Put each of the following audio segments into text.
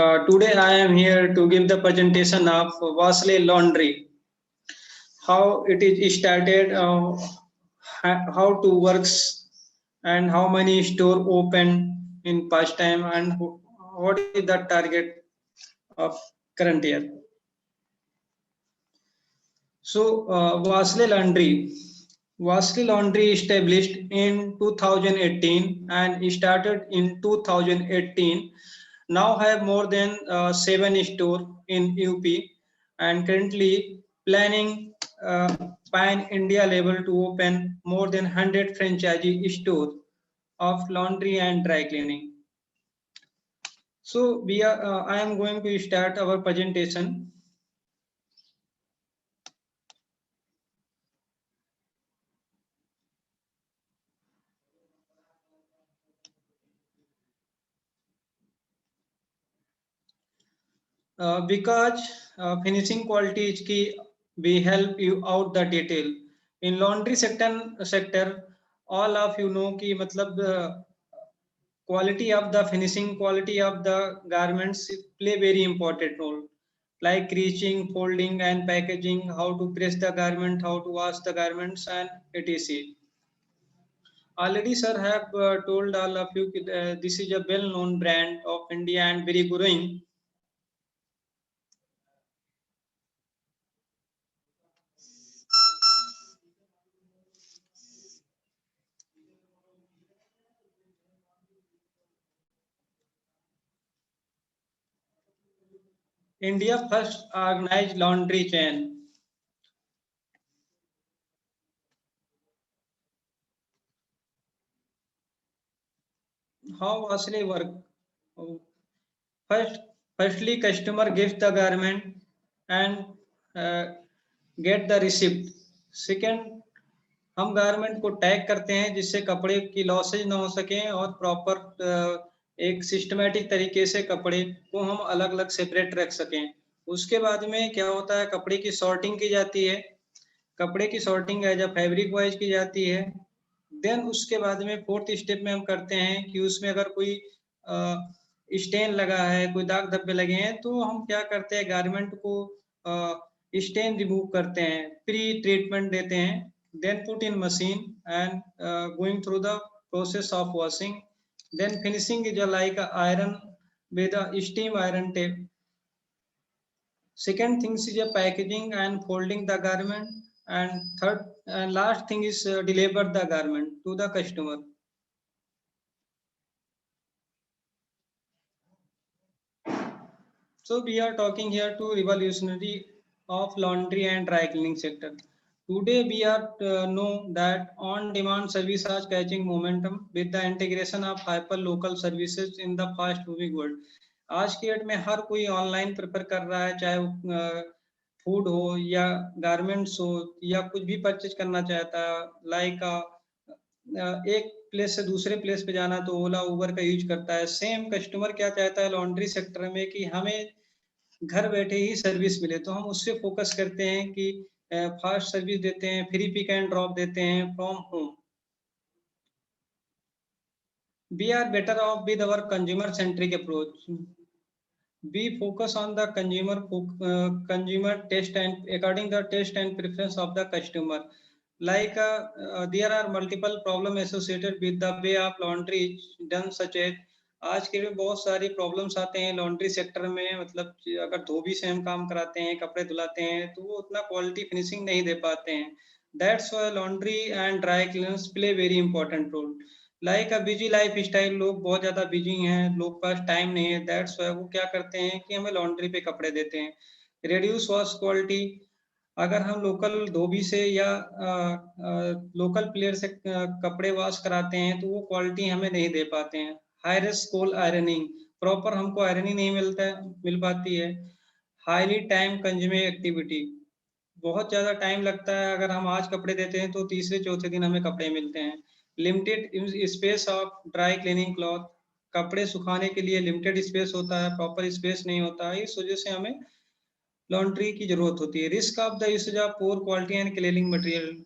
Today I am here to give the presentation of Vasley Laundry, how it is started, how to works, and how many store open in past time, and what is the target of current year. So, Vasley Laundry established in 2018 and started in 2018. Now have more than 7 stores in UP and currently planning pan India level to open more than 100 franchisee stores of laundry and dry cleaning. So I am going to start our presentation. Because finishing quality is key, we help you out the detail. In laundry sector, all of you know कि मतलब quality of the finishing, quality of the garments play very important role. Like reaching, folding, and packaging, how to press the garment, how to wash the garments, and etc. Already, sir, have told all of you this is a well-known brand of India and very growing. India first organized laundry chain. How Vasley work? First, firstly, customer gives the garment and uh, get the receipt. Second, हम garment को tag करते हैं जिससे कपड़े की losses ना हो सके और प्रॉपर एक सिस्टमेटिक तरीके से कपड़े को हम अलग अलग सेपरेट रख सकें. उसके बाद में क्या होता है, कपड़े की सॉर्टिंग की जाती है. कपड़े की sorting as a fabric wise की जाती है. देन उसके बाद में फोर्थ स्टेप में हम करते हैं कि उसमें अगर कोई स्टेन लगा है, कोई दाग धब्बे लगे हैं, तो हम क्या करते हैं, गारमेंट को स्टेन रिमूव करते हैं, प्री ट्रीटमेंट देते हैं. Then put in machine and going through the process of washing. Then finishing is like iron with a steam iron tape. Second thing is packaging and folding the garment, and third and last thing is deliver the garment to the customer. So we are talking here to revolutionary of laundry and dry cleaning sector. Today we are know that on-demand service are catching momentum with the integration of hyper-local services in the fast-moving world. आज की date में हर कोई online prefer कर रहा है, चाहे food हो या गारमेंट्स हो या कुछ भी परचेज करना चाहता है. लाइक एक प्लेस से दूसरे प्लेस पे जाना तो ओला उबर का यूज करता है. सेम कस्टमर क्या चाहता है लॉन्ड्री सेक्टर में कि हमें घर बैठे ही सर्विस मिले, तो हम उससे फोकस करते हैं कि फास्ट सर्विस देते हैं, फ्री पिक एंड ड्रॉप देते हैं from home. We are better off with our consumer centric approach. We focus on the consumer taste and according the taste and preference of the customer. Like there are multiple problem associated with the way of laundry is done, such as आज के में बहुत सारी problems आते हैं laundry sector में. मतलब अगर धोबी से हम काम कराते हैं, कपड़े धुलाते हैं, तो वो उतना क्वालिटी फिनिशिंग नहीं दे पाते हैं. That's why laundry and dry cleaners play very important role. Like a busy life style, लोग बहुत ज्यादा बिजी हैं, लोग पास टाइम नहीं है. दैट्स व्हाई वो क्या करते हैं कि हमें लॉन्ड्री पे कपड़े देते हैं. रिड्यूस वॉश क्वालिटी, अगर हम लोकल धोबी से या लोकल प्लेयर से कपड़े वॉश कराते हैं तो वो क्वालिटी हमें नहीं दे पाते हैं. हाई रिस्क कोल आयरनिंग, प्रॉपर हमको आयरनिंग नहीं मिल पाती है. हाईली टाइम कंज्यूमिंग एक्टिविटी, बहुत ज्यादा टाइम लगता है. अगर हम आज कपड़े देते हैं तो तीसरे चौथे दिन हमें कपड़े मिलते हैं. Limited space of dry cleaning cloth, कपड़े सुखाने के लिए लिमिटेड स्पेस होता है, प्रॉपर स्पेस नहीं होता है. इस वजह से हमें लॉन्ड्री की जरूरत होती है. Risk of the usage of pore quality and cleaning material,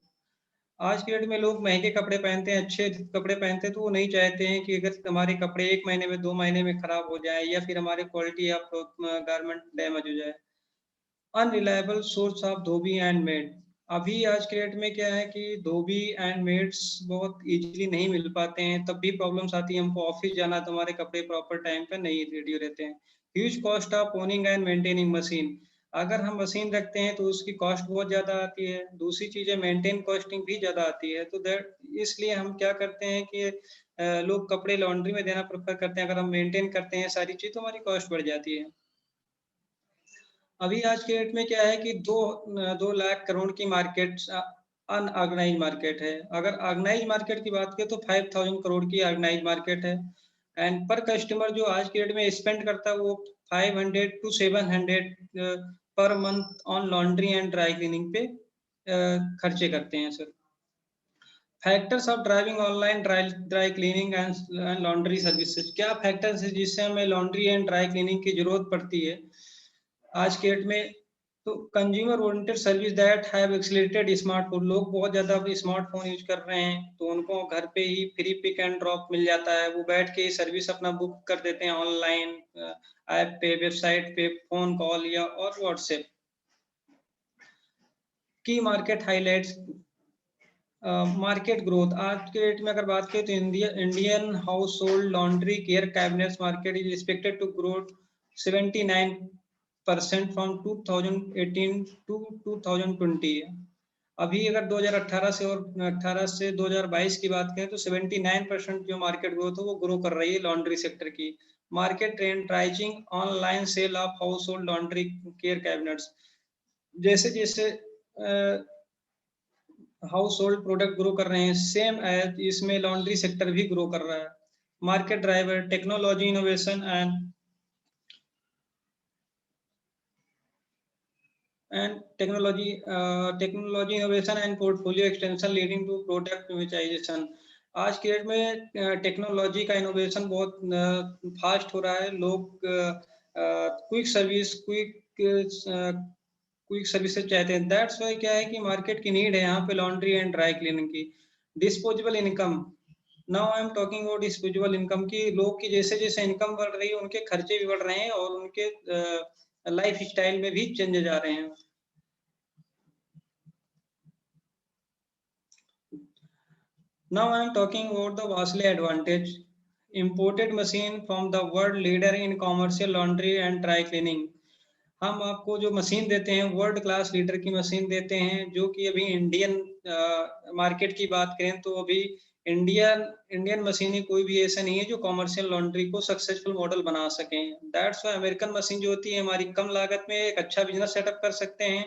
आज के डेट में लोग महंगे कपड़े पहनते हैं, अच्छे कपड़े पहनते हैं, तो वो नहीं चाहते हैं कि अगर हमारे कपड़े 1 महीने में, 2 महीने में खराब हो जाएँ या फिर हमारी क्वालिटी ऑफ गारमेंट डैमेज हो जाए। Unreliable source of Dhobi and made. अभी आज के डेट में क्या है कि धोबी एंड मेड्स बहुत ईज़िली नहीं मिल पाते हैं, तब भी प्रॉब्लम्स आती है, हमको ऑफ़िस जाना है तो हमारे कपड़े प्रॉपर टाइम पे नहीं रेडी रहते हैं। Huge cost of owning and maintaining machine. अगर हम मशीन रखते हैं तो उसकी कॉस्ट बहुत ज़्यादा आती है। दूसरी चीज़ है मेंटेन कॉस्टिंग भी ज़्यादा आती है। तो दैट इसलिए हम क्या करते हैं कि लोग कपड़े लॉन्ड्री में देना प्रेफ़र करते हैं। अगर हम मेंटेन करते हैं सारी चीज़ तो हमारी कॉस्ट बढ़ जाती है। अभी आज के डेट में क्या है कि 2 लाख करोड़ की मार्केट अनऑर्गेनाइज्ड मार्केट है। अगर ऑर्गेनाइज्ड मार्केट की बात करें तो 5000 करोड़ की ऑर्गेनाइज्ड मार्केट है। एंड पर कस्टमर जो आज के डेट में स्पेंड करता है वो 500 टू 700 पर month on laundry and dry cleaning पे खर्चे करते हैं sir. Factors of driving online dry dry cleaning and laundry services. क्या फैक्टर्स है जिससे हमें लॉन्ड्री एंड ड्राई क्लीनिंग की जरूरत पड़ती है आज के डेट में? तो consumer oriented service that have accelerated smartphone. लोग बहुत ज़्यादा अब स्मार्टफ़ोन यूज़ कर रहे हैं, तो उनको घर पे ही फ्री पिक एंड ड्रॉप मिल जाता है। वो बैठ के ही सर्विस अपना बुक कर देते हैं ऑनलाइन ऐप पे, वेबसाइट पे, फ़ोन कॉल या और व्हाट्सएप। की मार्केट हाइलाइट्स। Market growth. आज के डेट में अगर बात करें तो Indian household laundry care cabinets market is expected to grow 79% from 2018 to 2020। अभी अगर 2018 से और 18 से 2022 की बात करें तो 79% जो मार्केट ग्रोथ है वो ग्रो कर रही है लॉन्ड्री सेक्टर की। Market trend rising online sale of household laundry care cabinets. जैसे जैसे हाउस होल्ड प्रोडक्ट ग्रो कर रहे हैं, सेम एज इसमें लॉन्ड्री सेक्टर भी ग्रो कर रहा है। Market driver technology innovation and technology innovation and portfolio extension leading to product utilisation. आज के डेट में टेक्नोलॉजी का इनोवेशन बहुत फास्ट हो रहा है। लोग क्विक सर्विस क्विक सर्विसेज चाहते हैं। दैट्स वाई क्या है कि मार्केट की नीड है यहाँ पे लॉन्ड्री एंड ड्राई क्लीनिंग की। Disposable income. Now I am talking about disposable income की। लोग की जैसे जैसे इनकम बढ़ रही है उनके खर्चे भी बढ़ रहे हैं और उनके लाइफ स्टाइल में भी चेंजेस आ रहे हैं। Now I am talking about the vastly advantage. Imported machine from the world leader in commercial laundry and dry cleaning. हम आपको जो मशीन देते हैं वर्ल्ड क्लास लीडर की मशीन देते हैं, जो कि अभी इंडियन मार्केट की बात करें तो अभी इंडियन इंडियन मशीनें कोई भी ऐसा नहीं है जो कॉमर्शियल लॉन्ड्री को सक्सेसफुल मॉडल बना सकें। दैट्स वाई अमेरिकन मशीन जो होती है हमारी कम लागत में एक अच्छा बिजनेस सेटअप कर सकते हैं।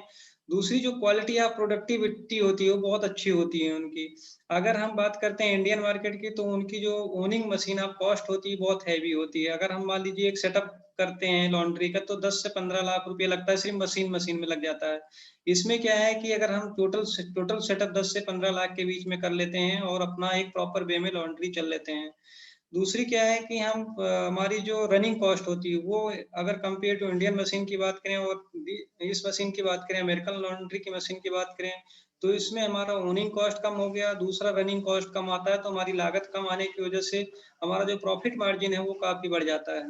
दूसरी जो क्वालिटी ऑफ प्रोडक्टिविटी होती है वो बहुत अच्छी होती है उनकी। अगर हम बात करते हैं इंडियन मार्केट की तो उनकी जो ओनिंग मशीन ऑफ कॉस्ट होती है बहुत हैवी होती है। अगर हम मान लीजिए एक सेटअप करते हैं लॉन्ड्री का तो 10 से 15 लाख रुपया लगता है, सिर्फ मशीन में लग जाता है। इसमें क्या है कि अगर हम टोटल सेटअप 10 से 15 लाख के बीच में कर लेते हैं और अपना एक प्रॉपर वे में लॉन्ड्री चल लेते हैं। दूसरी क्या है कि हम हमारी जो रनिंग कॉस्ट होती है वो अगर कंपेयर टू इंडियन मशीन की बात करें और इस मशीन की बात करें, अमेरिकन लॉन्ड्री की मशीन की बात करें, तो इसमें हमारा ओनिंग कॉस्ट कम हो गया, दूसरा रनिंग कॉस्ट कम आता है, तो हमारी लागत कम आने की वजह से हमारा जो प्रॉफिट मार्जिन है वो काफी बढ़ जाता है।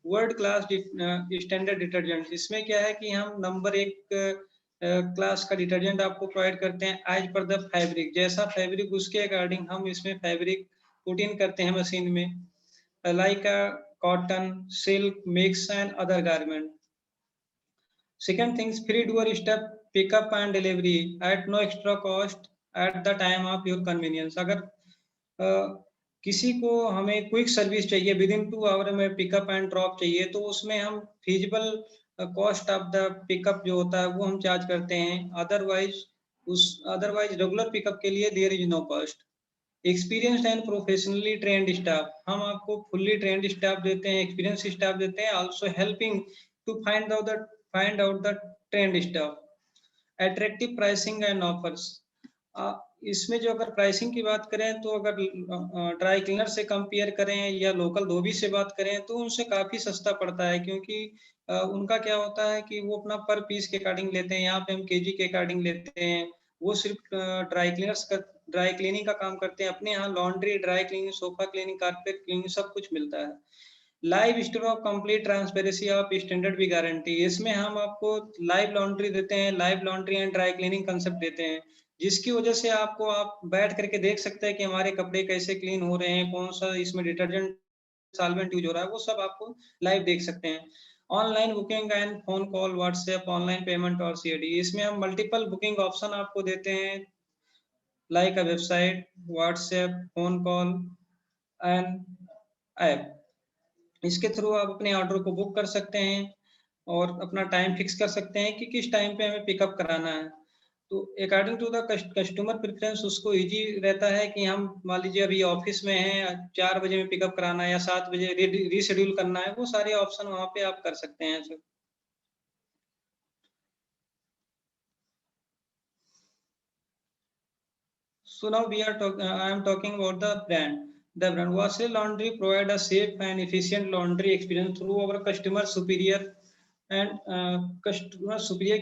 World class standard detergent. इसमें क्या है कि हम नंबर एक क्लास का डिटर्जेंट आपको प्रोवाइड करते हैं एज पर द फैब्रिक। जैसा फैब्रिक उसके अकॉर्डिंग हम इसमें फैब्रिक पुट इन करते हैं मशीन में, like cotton, silk, mix and other garment. Second things free door step pickup and delivery at no extra cost at the time of your convenience. अगर किसी को हमें क्विक सर्विस चाहिए, within 2 hour में pickup and drop चाहिए, तो उसमें हम feasible cost of the pickup जो होता है वो हम चार्ज करते हैं। अदरवाइज रेगुलर पिकअप के लिए there is no cost. Experienced and professionally trained staff. हम आपको फुल्ली ट्रेंड स्टाफ देते हैं, एक्सपीरियंस स्टाफ देते हैं, also helping to find out the trained staff. Attractive pricing and offers. इसमें जो अगर प्राइसिंग की बात करें तो अगर ड्राई क्लीनर से कंपेयर करें या लोकल धोबी से बात करें तो उनसे काफ़ी सस्ता पड़ता है, क्योंकि उनका क्या होता है कि वो अपना पर पीस के अकॉर्डिंग लेते हैं, यहाँ पे हम केजी के अकॉर्डिंग लेते हैं। वो सिर्फ ड्राई क्लीनिंग का काम करते हैं। अपने यहाँ laundry, dry cleaning, sofa cleaning, carpet cleaning सब कुछ मिलता है। Live store of complete transparency of standard भी गारंटी, इसमें हम आपको लाइव लॉन्ड्री देते हैं, live laundry and dry cleaning concept देते हैं, जिसकी वजह से आपको आप बैठ करके देख सकते हैं कि हमारे कपड़े कैसे क्लीन हो रहे हैं, कौन सा इसमें डिटर्जेंट सॉल्वेंट यूज हो रहा है, वो सब आपको लाइव देख सकते हैं। Online booking and phone call, WhatsApp, online payment और सीएडी, इसमें हम मल्टीपल बुकिंग ऑप्शन आपको देते हैं, like a website, WhatsApp, phone call and app. इसके थ्रू आप अपने ऑर्डर को बुक कर सकते हैं और अपना टाइम फिक्स कर सकते हैं कि किस टाइम पे हमें पिकअप कराना है। तो according to the customer preference उसको इजी रहता है कि हम मान लीजिए अभी ऑफिस में हैं, 4 बजे में पिकअप कराना है या 7 बजे रीशेड्यूल करना है, वो सारे ऑप्शन वहाँ पे आप कर सकते हैं sir. So now I am talking about the brand. The brand Wassel Laundry provide a safe and efficient laundry experience through our customer superior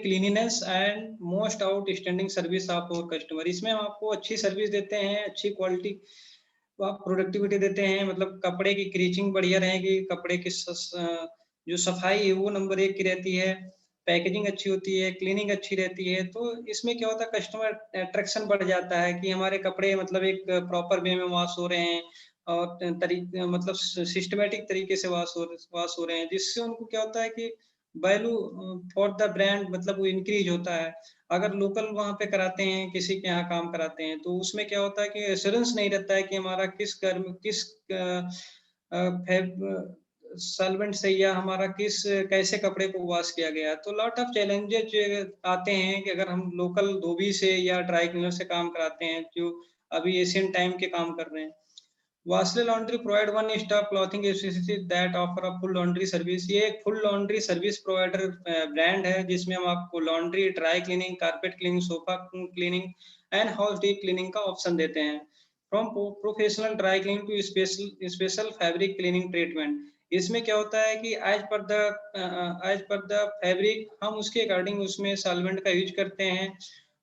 cleanliness and most outstanding service of our customer। इसमें हम आपको अच्छी service देते हैं, अच्छी quality आप productivity देते हैं, मतलब कपड़े की क्रीचिंग बढ़िया रहेगी, कपड़े की जो सफाई है वो नंबर 1 की रहती है, पैकेजिंग अच्छी होती है, क्लीनिंग अच्छी रहती है। तो इसमें क्या होता है, कस्टमर अट्रैक्शन बढ़ जाता है कि हमारे कपड़े मतलब एक प्रॉपर वे में वॉश हो रहे हैं और मतलब सिस्टमेटिक तरीके से वॉश हो रहे हैं, जिससे उनको क्या होता है कि वैल्यू फॉर द ब्रांड मतलब वो इंक्रीज होता है। अगर लोकल वहाँ पे कराते हैं, किसी के यहाँ काम कराते हैं, तो उसमें क्या होता है कि एश्योरेंस नहीं रहता है कि हमारा किस सॉल्वेंट से या हमारा कैसे कपड़े को वॉश किया गया है। तो लॉट ऑफ चैलेंजेज आते हैं कि अगर हम लोकल धोबी से या ड्राई क्लीनर से काम कराते हैं, जो अभी एशियन टाइम के काम कर रहे हैं। Washlee laundry provide one stop clothing association that offer a full laundry service. ये एक full laundry service provider brand है, जिसमें हम आपको laundry, dry cleaning, carpet cleaning, sofa cleaning and house deep cleaning का ऑप्शन देते हैं। From professional dry cleaning to special fabric cleaning treatment. इसमें क्या होता है कि एज पर द फैब्रिक हम उसके अकॉर्डिंग उसमें सॉल्वेंट का यूज करते हैं।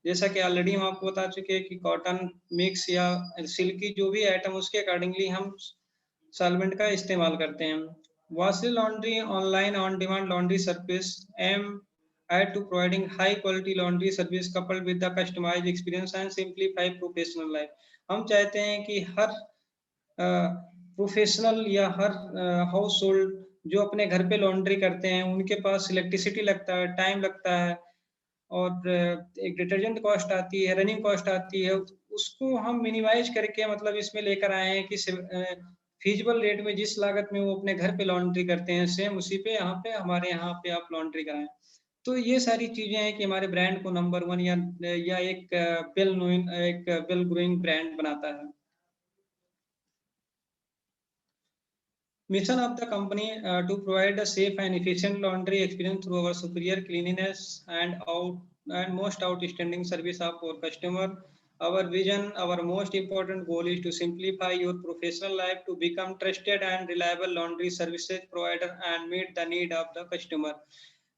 जैसा कि ऑलरेडी हम आपको बता चुके हैं कि कॉटन मिक्स या सिल्की जो भी आइटम, उसके अकॉर्डिंगली हम सॉल्वेंट का इस्तेमाल करते हैं। Washlee laundry online on demand laundry service aimed to providing high quality laundry service coupled with the customised experience and simplify professional life. हम चाहते हैं कि हर प्रोफेशनल या हर हाउस होल्ड जो अपने घर पे लॉन्ड्री करते हैं, उनके पास इलेक्ट्रिसिटी लगता है, टाइम लगता है और एक डिटर्जेंट कॉस्ट आती है, रनिंग कॉस्ट आती है, उसको हम मिनिमाइज करके मतलब इसमें लेकर आए हैं कि फीजिबल रेट में जिस लागत में वो अपने घर पे लॉन्ड्री करते हैं, सेम उसी पे यहाँ पे हमारे यहाँ पे आप लॉन्ड्री कराएं। तो ये सारी चीजें हैं कि हमारे ब्रांड को नंबर 1 या एक वेल ग्रोइंग ब्रांड बनाता है। Mission of the company to provide a safe and efficient laundry experience through our superior cleanliness and most outstanding service of our customer. Our vision, our most important goal is to simplify your professional life to become trusted and reliable laundry services provider and meet the need of the customer.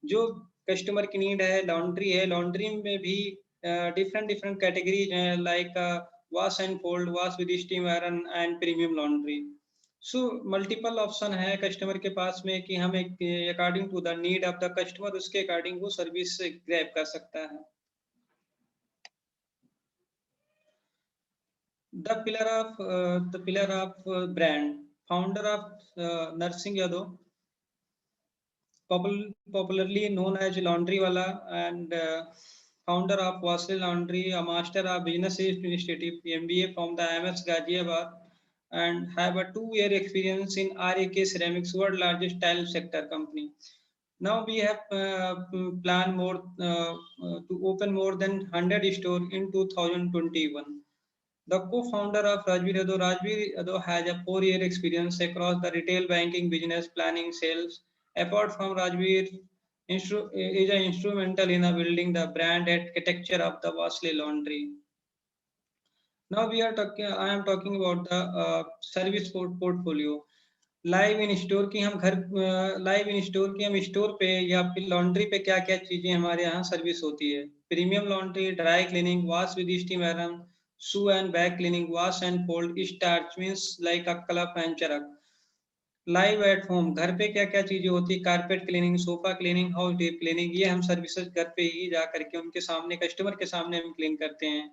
जो customer की need है, laundry है, laundry में भी different different categories हैं, like wash and fold, wash with steam iron and premium laundry. So multiple option है customer के पास में कि हम एक according to the need of the customer उसके अकॉर्डिंग वो सर्विस ग्रैब कर सकता है। The pillar of brand, founder of Narsingh Yadav, popularly known as Laundry Wala, and founder of Wasil Laundry, a master of business administrative, MBA from the IMS Ghaziabad, and have a 2-year experience in RAK Ceramics, world largest tile sector company. Now we have planned to open more than 100 stores in 2021. The co-founder of Rajveer Yadav has a 4-year experience across the retail banking, business planning, sales. Apart from Rajveer, is instrumental in building the brand architecture of the Wasley Laundry. Now I am talking about the service portfolio. Live in store की हम live in store की हम store पे या फिर laundry पे क्या क्या चीजें हमारे यहाँ सर्विस होती है। Premium laundry, dry cleaning, wash with steam iron, shoe and bag cleaning, wash and fold, starch means like a club and चरक। लाइव एट होम, घर पे क्या क्या चीजें होती है, carpet cleaning, sofa cleaning, house deep cleaning, ये हम सर्विसेज घर पे ही जा करके उनके सामने, कस्टमर के सामने हम क्लीन करते हैं।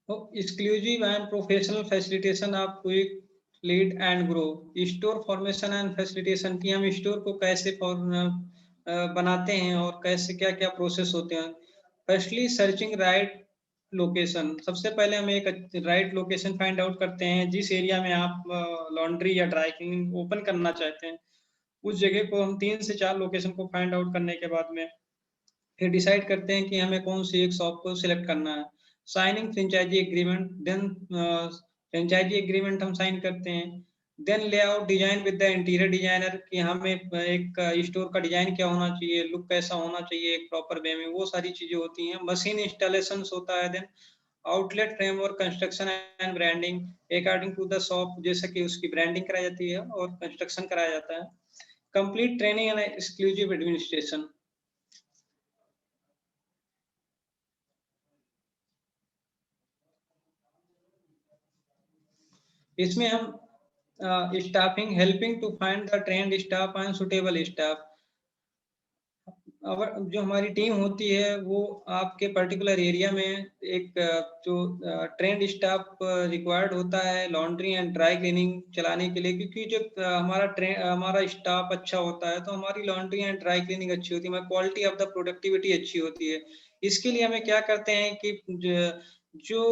Exclusive and professional facilitation of quick lead and grow. Store formation and facilitation की हम स्टोर को कैसे बनाते हैं और कैसे क्या क्या प्रोसेस होते हैं। फर्स्टली सर्चिंग राइट लोकेशन, सबसे पहले हम एक राइट लोकेशन फाइंड आउट करते हैं। जिस एरिया में आप लॉन्ड्री या ड्राई क्लीनिंग ओपन करना चाहते हैं, उस जगह को हम 3 से 4 लोकेशन को फाइंड आउट करने के बाद में फिर डिसाइड करते हैं कि हमें कौन सी एक शॉप को सिलेक्ट करना है। Signing franchise agreement, then franchise agreement हम साइन करते हैं। Then layout design with the interior designer, कि हमें एक स्टोर का डिजाइन क्या होना चाहिए, लुक कैसा होना चाहिए एक प्रॉपर वे में, वो सारी चीजें होती हैं। मशीन इंस्टॉलेशन होता है। Then outlet framework, construction and branding according to the shop, जैसे कि उसकी ब्रांडिंग कराई जाती है और कंस्ट्रक्शन कराया जाता है। Complete training and exclusive administration, इसमें हम staffing, helping to find the trained staff and suitable staff. अब जो हमारी टीम होती है वो आपके पर्टिकुलर एरिया में एक जो ट्रेंड स्टाफ रिक्वायर्ड होता है लॉन्ड्री एंड ड्राई क्लीनिंग चलाने के लिए, क्योंकि जो हमारा स्टाफ अच्छा होता है तो हमारी लॉन्ड्री एंड ड्राई क्लीनिंग अच्छी होती है, क्वालिटी ऑफ द प्रोडक्टिविटी अच्छी होती है। इसके लिए हमें क्या करते हैं कि जो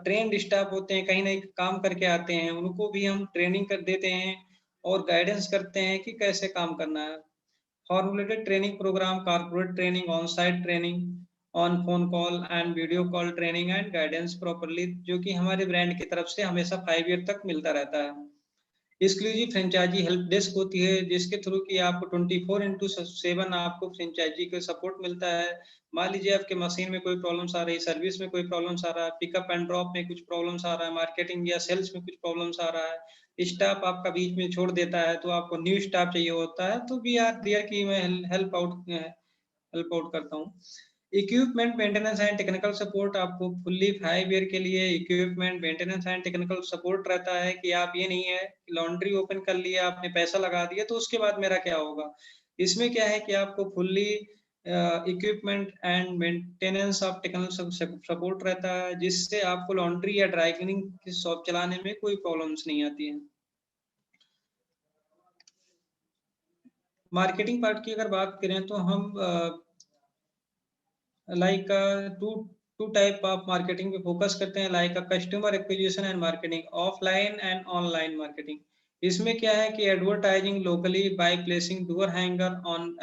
ट्रेंड स्टाफ होते हैं, कहीं ना कहीं काम करके आते हैं, उनको भी हम ट्रेनिंग कर देते हैं और गाइडेंस करते हैं कि कैसे काम करना है। Formulated training programme, corporate training, on site training, on phone call and video call training and guidance properly, जो कि हमारे ब्रांड की तरफ से हमेशा 5 ईयर तक मिलता रहता है। एक्सक्लूसिव फ्रेंचाइजी हेल्प डेस्क होती है, जिसके थ्रू कि आपको 24/7 आपको फ्रेंचाइजी का सपोर्ट मिलता है। मान लीजिए आपके मशीन में कोई प्रॉब्लम्स आ रही है, सर्विस में कोई प्रॉब्लम्स आ रहा है, पिकअप एंड ड्रॉप में कुछ प्रॉब्लम्स आ रहा है, मार्केटिंग या सेल्स में कुछ प्रॉब्लम्स आ रहा है, स्टाफ आपका बीच में छोड़ देता है तो आपको न्यू स्टाफ चाहिए होता है, तो वी आर देयर की मैं हेल्प आउट करता हूँ। Equipment maintenance and technical support, आपको फुल्ली 5 ईयर के लिए equipment maintenance and technical support रहता है कि आप ये नहीं है लॉन्ड्री ओपन कर लिया आपने, पैसा लगा दिया तो उसके बाद मेरा क्या होगा। इसमें क्या है कि आपको fully equipment and maintenance of technical support रहता है, जिससे आपको लॉन्ड्री या ड्राई क्लीनिंग की शॉप चलाने में कोई प्रॉब्लम्स नहीं आती है। मार्केटिंग पार्ट की अगर बात करें तो हम like to to type of marketing पे फोकस करते हैं, like customer acquisition and marketing, offline and online marketing. इसमें क्या है कि advertising locally by placing door hanger on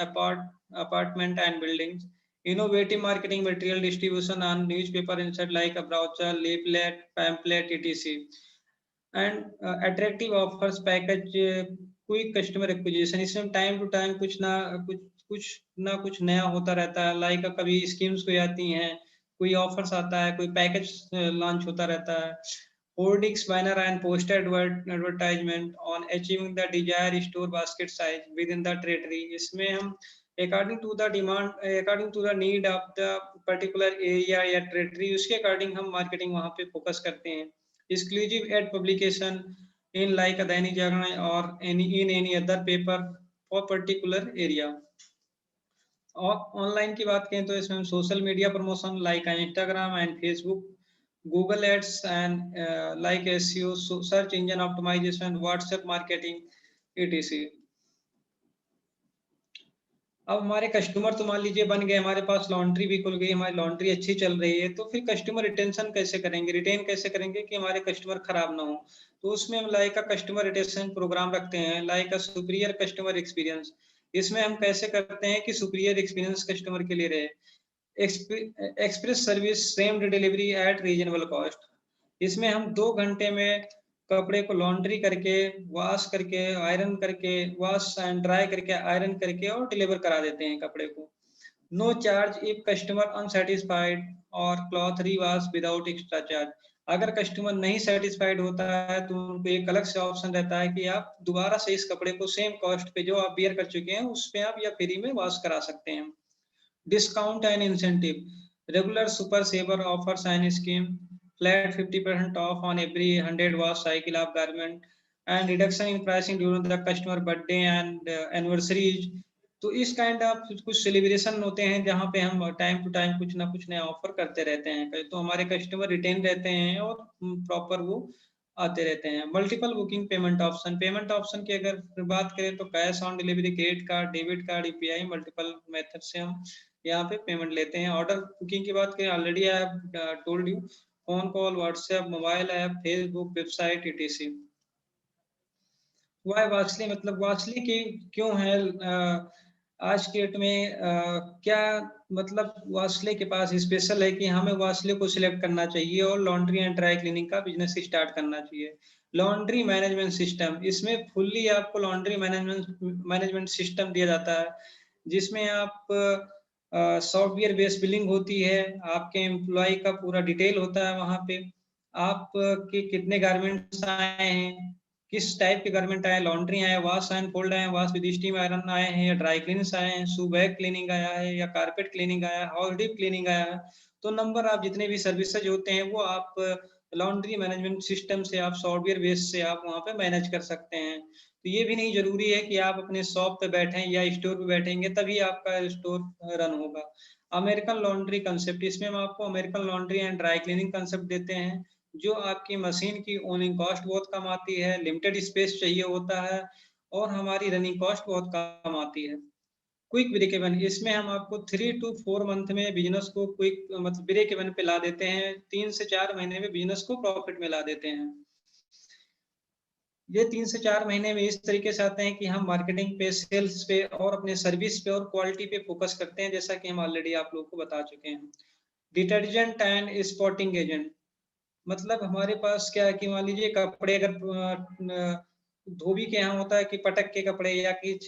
apartment and buildings, innovative marketing material distribution on newspaper insert like a brochure, leaflet, pamphlet, etc, and attractive offers package, quick customer acquisition. इसमें time to time कुछ ना कुछ नया होता रहता है, like कभी schemes कोई आती हैं, कोई ऑफर्स आता है, कोई पैकेज लॉन्च होता रहता है। Hoardings, banner and poster advertisement on achieving the desire store basket size within the territory. इसमें हम according to the need of the particular area या टेरिटरी, उसके अकॉर्डिंग हम मार्केटिंग वहाँ पे फोकस करते हैं। Exclusive ad publication in like a Dainik Jagran or any other paper for particular area। और ऑनलाइन की बात करें तो इसमें हम social media promotion like Instagram and Facebook, Google ads and like SEO, search engine optimisation, WhatsApp marketing, etc। अब हमारे customer तो मान लीजिए बन गए, हमारे पास लॉन्ड्री भी खुल गई, हमारी लॉन्ड्री अच्छी चल रही है, तो फिर कस्टमर रिटेंशन कैसे करेंगे, रिटेन कैसे करेंगे कि हमारे कस्टमर खराब ना हो। तो उसमें हम लाइक का कस्टमर रिटेंशन प्रोग्राम रखते हैं, like a superior customer experience. इसमें हम कैसे करते हैं कि सुपीरियर एक्सपीरियंस कस्टमर के लिए रहे। Express service, same day delivery at reasonable cost. इसमें हम 2 घंटे में कपड़े को लॉन्ड्री करके, वॉश करके, आयरन करके, वॉश एंड ड्राई करके, आयरन करके और डिलीवर करा देते हैं कपड़े को। No charge if customer unsatisfied और cloth rewash without extra charge. अगर कस्टमर नहीं सेटिस्फाइड होता है तो उनको एक अलग से ऑप्शन रहता है कि आप दोबारा से इस कपड़े को सेम कॉस्ट पे जो आप बियर कर चुके हैं उस पे आप या फ्री में वॉश करा सकते हैं। Discount and incentive. Regular super saver offers and scheme, flat 50% off on every 100 wash cycle of garment and reduction in pricing during the customer birthday and anniversaries. तो इस काइंड ऑफ कुछ celebration होते हैं जहाँ पे हम टाइम टू टाइम कुछ ना कुछ नया ऑफर करते रहते हैं, तो हमारे कस्टमर रिटेन रहते हैं और प्रॉपर वो आते रहते हैं। Multiple booking payment option. Payment option की अगर बात करें तो cash on delivery, credit card, debit card, UPI, multiple method से हम यहाँ पे पेमेंट लेते हैं। ऑर्डर बुकिंग की बात करें, already I have told you, phone call, WhatsApp, mobile app, Facebook, website, etc। Why Washlee, मतलब वाशली की क्यों है आज के डेट में क्या मतलब वाशले के पास स्पेशल है कि हमें वाशले को सिलेक्ट करना चाहिए और लॉन्ड्री एंड ड्राई क्लीनिंग का बिजनेस स्टार्ट करना चाहिए। लॉन्ड्री मैनेजमेंट सिस्टम, इसमें फुल्ली आपको लॉन्ड्री मैनेजमेंट मैनेजमेंट सिस्टम दिया जाता है जिसमें आप सॉफ्टवेयर बेस्ड बिलिंग होती है, आपके एम्प्लॉय का पूरा डिटेल होता है वहाँ पे, आप के कितने गारमेंट्स आए हैं, किस टाइप के गारमेंट आए, लॉन्ड्री आए, वॉश एंड फोल्ड आए, वॉश विद स्टीम आयरन आए हैं, या ड्राई क्लीनिंग्स आए हैं, शू बैग क्लीनिंग आया है, या कारपेट क्लीनिंग आया है, हाउस डीप क्लीनिंग आया है। तो नंबर आप जितने भी सर्विसेज होते हैं वो आप लॉन्ड्री मैनेजमेंट सिस्टम से, आप सॉफ्टवेयर बेस से आप वहाँ पे मैनेज कर सकते हैं। तो ये भी नहीं जरूरी है कि आप अपने शॉप पे बैठे या स्टोर पे बैठेंगे तभी आपका स्टोर रन होगा। अमेरिकन लॉन्ड्री कंसेप्ट, इसमें हम आपको American laundry and dry cleaning concept देते हैं जो आपकी मशीन की ओनिंग कॉस्ट बहुत कम आती है, लिमिटेड स्पेस चाहिए होता है और हमारी रनिंग कॉस्ट बहुत कम आती है। क्विक ब्रेक इवन, इसमें हम आपको 3 to 4 मंथ में बिजनेस को क्विक मतलब ब्रेक इवन पे ला देते हैं, 3 से 4 महीने में बिजनेस को प्रॉफिट में ला देते हैं। ये 3 से 4 महीने में इस तरीके से आते हैं कि हम मार्केटिंग पे, सेल्स पे और अपने सर्विस पे और क्वालिटी पे फोकस करते हैं, जैसा कि हम ऑलरेडी आप लोगों को बता चुके हैं। डिटर्जेंट एंड स्पॉटिंग एजेंट, मतलब हमारे पास क्या है कि मान लीजिए कपड़े अगर धोबी के यहाँ होता है कि पटक के कपड़े या कुछ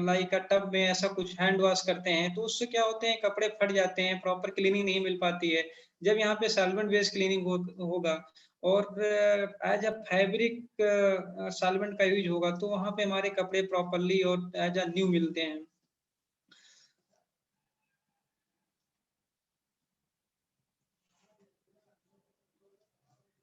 लाइक का टब में ऐसा कुछ हैंड वॉश करते हैं तो उससे क्या होते हैं, कपड़े फट जाते हैं, प्रॉपर क्लीनिंग नहीं मिल पाती है। जब यहाँ पे सॉल्वेंट बेस्ड क्लीनिंग होगा और एज अ फैब्रिक सॉल्वेंट का यूज होगा तो वहाँ पे हमारे कपड़े प्रॉपरली और एज अ न्यू मिलते हैं।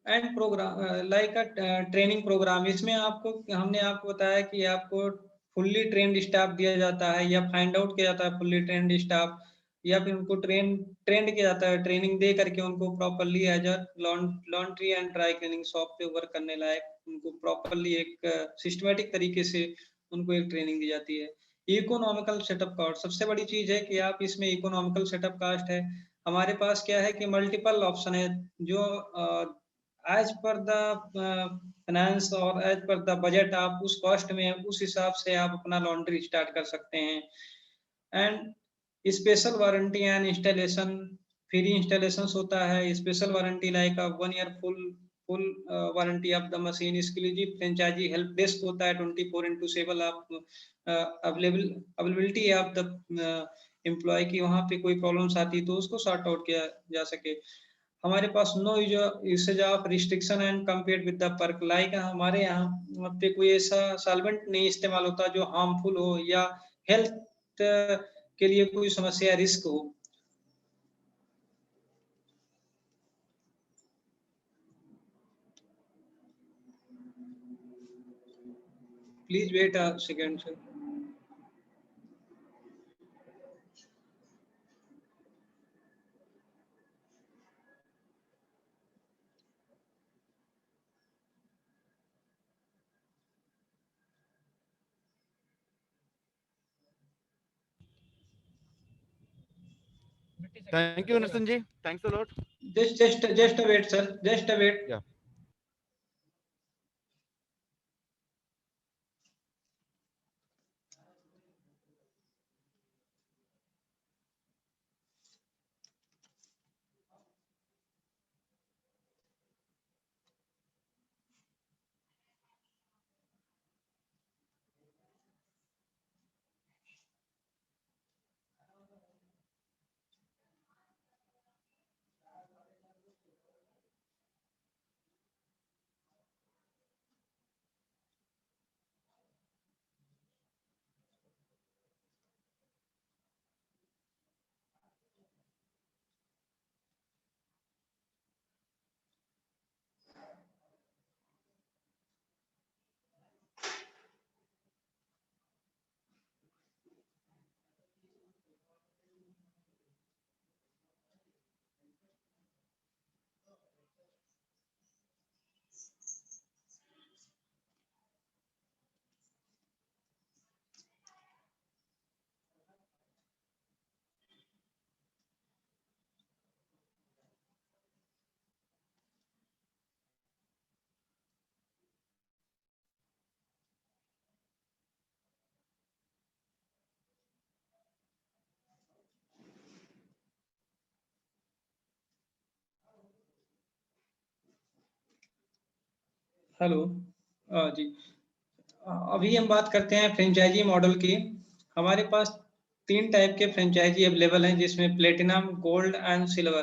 And programme like a training programme, इसमें आपको हमने आपको बताया कि आपको फुल्ली ट्रेंड स्टाफ दिया जाता है या फाइंड आउट किया जाता है फुल्ली ट्रेंड स्टाफ, या फिर उनको ट्रेंड किया जाता है, ट्रेनिंग दे करके उनको properly as a laundry and dry cleaning shop पे वर्क करने लायक उनको प्रॉपरली एक सिस्टमेटिक तरीके से उनको एक ट्रेनिंग दी जाती है। इकोनॉमिकल सेटअप कॉस्ट, सबसे बड़ी चीज है कि आप इसमें इकोनॉमिकल सेटअप कास्ट है। हमारे पास क्या है कि मल्टीपल ऑप्शन है जो एज पर द फाइनेंस और एज पर द बजट आप उस कॉस्ट में उस हिसाब से आप अपना लॉन्ड्री स्टार्ट कर सकते हैं। And special warranty and installation, free installation होता है, special warranty like 1 year full warranty of the machine, exclusive franchise help desk होता है 24/7, आप अवेलेबिलिटी ऑफ द एम्प्लॉय की वहाँ पे कोई प्रॉब्लम्स आती तो उसको सॉर्ट आउट किया जा सके। हमारे पास no usage of restriction and compared with the perk, like हमारे यहाँ पे कोई ऐसा सॉल्वेंट नहीं इस्तेमाल होता जो हार्मफुल हो या हेल्थ के लिए कोई समस्या रिस्क हो। Please wait a second sir. Thank you, Narsan ji. Thanks a lot. Just a wait sir, just a wait. Yeah. Hello जी। अभी हम बात करते हैं फ्रेंचाइजी मॉडल की। हमारे पास 3 टाइप के फ्रेंचाइजी अवेलेबल हैं, जिसमें platinum, gold and silver.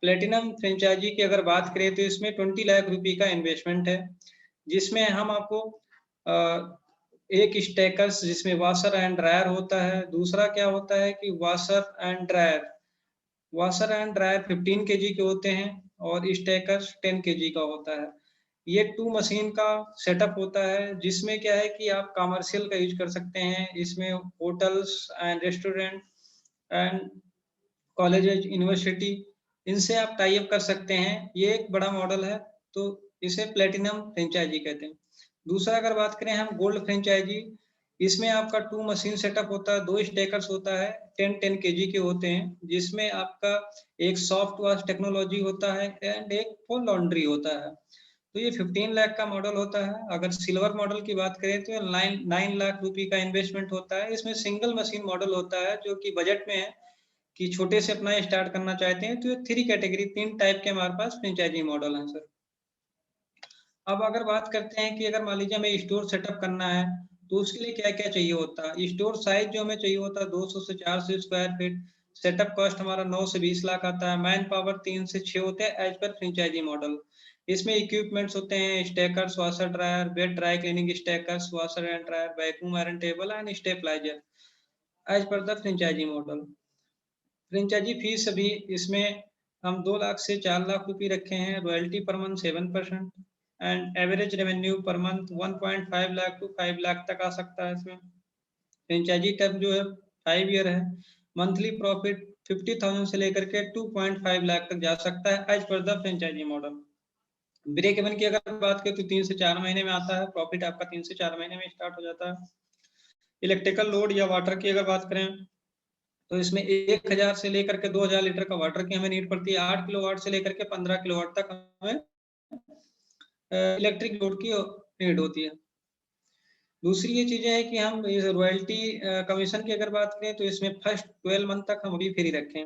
Platinum franchisee की अगर बात करें तो इसमें 20 लाख रुपए का इन्वेस्टमेंट है, जिसमें हम आपको एक स्टेकर्स जिसमें वाशर एंड ड्रायर होता है। दूसरा क्या होता है कि वाशर एंड ड्रायर 15 केजी के होते हैं और स्टेकर्स 10 केजी का होता है। ये 2 मशीन का सेटअप होता है, जिसमें क्या है कि आप कमर्शियल का यूज कर सकते हैं। इसमें hotels and restaurant and colleges, university, इनसे आप टाई अप कर सकते हैं। ये एक बड़ा मॉडल है, तो इसे प्लेटिनम फ्रेंचाइजी कहते हैं। दूसरा अगर बात करें हम गोल्ड फ्रेंचाइजी, इसमें आपका 2 मशीन सेटअप होता है, 2 स्टेकर्स होता है, 10 केजी के होते हैं, जिसमें आपका एक सॉफ्ट वॉश टेक्नोलॉजी होता है एंड एक फुल लॉन्ड्री होता है। तो ये 15 लाख का मॉडल होता है। अगर सिल्वर मॉडल की बात करें तो 9 लाख रुपए का इन्वेस्टमेंट होता है। इसमें सिंगल मशीन मॉडल होता है, जो कि बजट में है, कि छोटे से अपना स्टार्ट करना चाहते हैं। तो ये 3 कैटेगरी, 3 टाइप के हमारे पास फ्रेंचाइजी मॉडल हैं सर। अब अगर बात करते हैं कि अगर मान लीजिए हमें स्टोर सेटअप करना है, तो उसके लिए क्या-क्या चाहिए होता है। स्टोर साइज़ जो हमें चाहिए होता है 200 से 400 स्क्वायर फीट। सेटअप कॉस्ट हमारा 9 से 20 लाख आता है। मैन पावर 3 से 6 होते हैं एज़ पर फ्रेंचाइजी मॉडल। इसमें इक्विपमेंट्स होते हैं stackers, washer dryer, wet dry cleaning stackers, washer and dryer, vacuum iron table and stabiliser as per the franchise model. Franchise fees अभी इसमें हम 2 लाख से 4 लाख रुपए रखे हैं। Royalty per month 7% and average revenue per month 1.5 lakh to 5 lakh तक आ सकता है इसमें। फ्रेंचाइजी टर्म जो है 5 ईयर है। मंथली प्रॉफिट 50,000 से लेकर के 2.5 लाख तक जा सकता है as per the franchise model. Break even की अगर बात करें तो 3 से 4 महीने में आता है। प्रॉफिट आपका 3 से 4 महीने में स्टार्ट हो जाता है। इलेक्ट्रिकल लोड या वाटर की अगर बात करें तो इसमें 1000 से लेकर के 2000 लीटर का वाटर की हमें नीड पड़ती है। 8 किलोवाट से लेकर के 15 किलोवाट तक हमें इलेक्ट्रिक लोड की नीड होती है। दूसरी ये चीजें है कि हम इस रॉयल्टी कमीशन की अगर बात करें तो इसमें फर्स्ट 12 मंथ तक हम अभी फ्री रखें।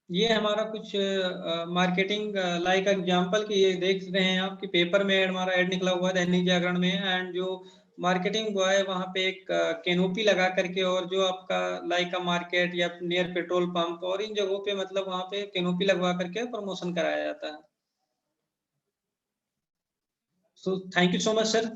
ये हमारा कुछ मार्केटिंग लाइक एग्जांपल की ये देख रहे हैं आप कि पेपर में हमारा ऐड निकला हुआ है दैनिक जागरण में। एंड जो मार्केटिंग बॉय है वहाँ पे एक कैनोपी लगा करके, और जो आपका लाइक अ मार्केट या नियर पेट्रोल पंप और इन जगहों पे मतलब वहाँ पे कैनोपी लगवा करके प्रमोशन कराया जाता है। So thank you so much sir.